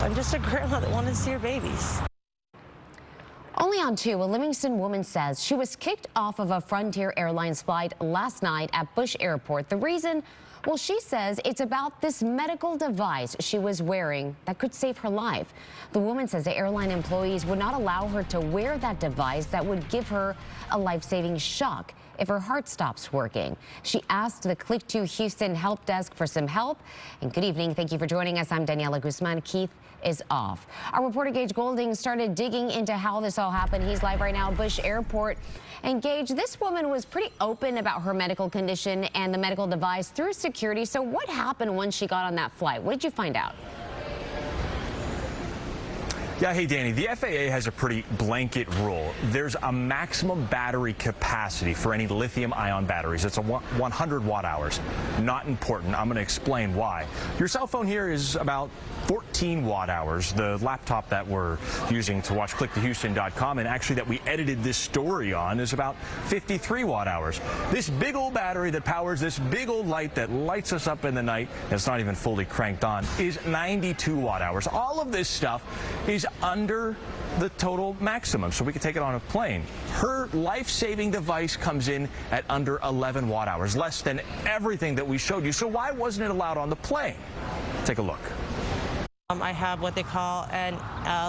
I'm just a grandma that wanted to see her babies. Only on 2, a Livingston woman says she was kicked off of a Frontier Airlines flight last night at Bush Airport. The reason? Well, she says it's about this medical device she was wearing that could save her life. The woman says the airline employees would not allow her to wear that device that would give her a life-saving shock if her heart stops working. She asked the Click to Houston help desk for some help. And good evening. Thank you for joining us. I'm Daniela Guzman. Keith is off. Our reporter Gage Goulding started digging into how this all happened. He's live right now at Bush Airport. And Gage, this woman was pretty open about her medical condition and the medical device through security. So what happened when she got on that flight? What did you find out? Yeah, hey, Danny, the FAA has a pretty blanket rule. There's a maximum battery capacity for any lithium-ion batteries. It's a 100 watt-hours. Not important. I'm going to explain why. Your cell phone here is about 14 watt-hours. The laptop that we're using to watch clicktohouston.com and actually that we edited this story on is about 53 watt-hours. This big old battery that powers this big old light that lights us up in the night, and it's not even fully cranked on, is 92 watt-hours. All of this stuff is under the total maximum, so we can take it on a plane. Her life-saving device comes in at under 11 watt-hours, less than everything that we showed you. So why wasn't it allowed on the plane? Take a look. I have what they call an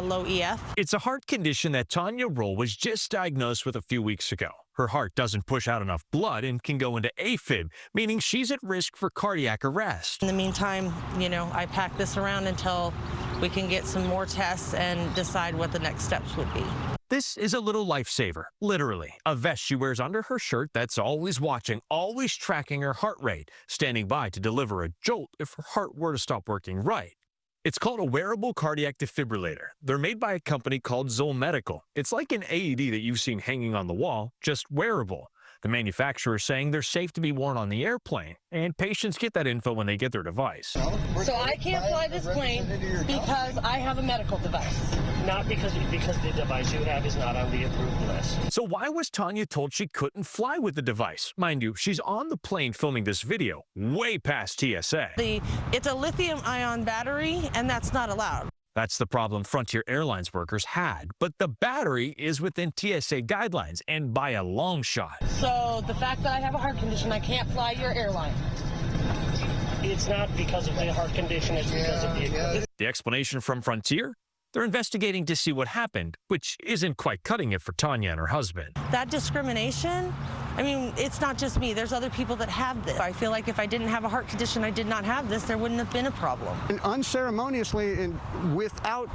low EF. It's a heart condition that Tanya Roll was just diagnosed with a few weeks ago. Her heart doesn't push out enough blood and can go into AFib, meaning she's at risk for cardiac arrest. In the meantime, I pack this around until we can get some more tests and decide what the next steps would be. This is a little lifesaver, literally. A vest she wears under her shirt that's always watching, always tracking her heart rate, standing by to deliver a jolt if her heart were to stop working right. It's called a wearable cardiac defibrillator. They're made by a company called Zoll Medical. It's like an AED that you've seen hanging on the wall, just wearable. The manufacturer is saying they're safe to be worn on the airplane, and patients get that info when they get their device. So I can't fly this plane because I have a medical device. Not because the device you have is not on the approved list. So why was Tanya told she couldn't fly with the device? Mind you, she's on the plane filming this video, way past TSA. It's a lithium-ion battery, and that's not allowed. That's the problem Frontier Airlines workers had, but the battery is within TSA guidelines, and by a long shot. So the fact that I have a heart condition, I can't fly your airline. It's not because of the heart condition, it's because of the equipment. The explanation from Frontier? They're investigating to see what happened, which isn't quite cutting it for Tanya and her husband. That discrimination, it's not just me. There's other people that have this. I feel like if I didn't have a heart condition, I did not have this, there wouldn't have been a problem. And unceremoniously and without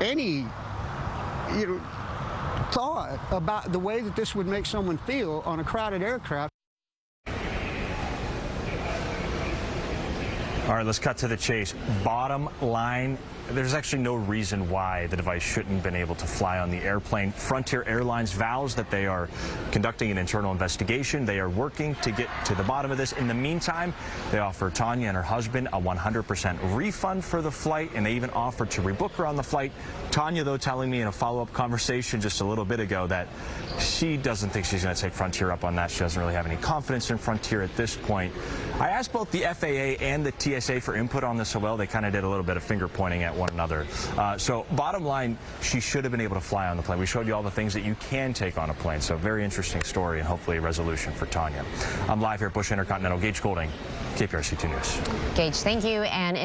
any, thought about the way that this would make someone feel on a crowded aircraft. All right, let's cut to the chase. Bottom line, there's actually no reason why the device shouldn't have been able to fly on the airplane. Frontier Airlines vows that they are conducting an internal investigation. They are working to get to the bottom of this. In the meantime, they offer Tanya and her husband a 100% refund for the flight, and they even offered to rebook her on the flight. Tanya, though, telling me in a follow-up conversation just a little bit ago that she doesn't think she's going to take Frontier up on that. She doesn't really have any confidence in Frontier at this point. I asked both the FAA and the TSA for input on this as well. They kind of did a little bit of finger pointing at one another. So bottom line, she should have been able to fly on the plane. We showed you all the things that you can take on a plane. So very interesting story and hopefully a resolution for Tanya. I'm live here at Bush Intercontinental. Gage Goulding, KPRC-2 News. Gage, thank you. And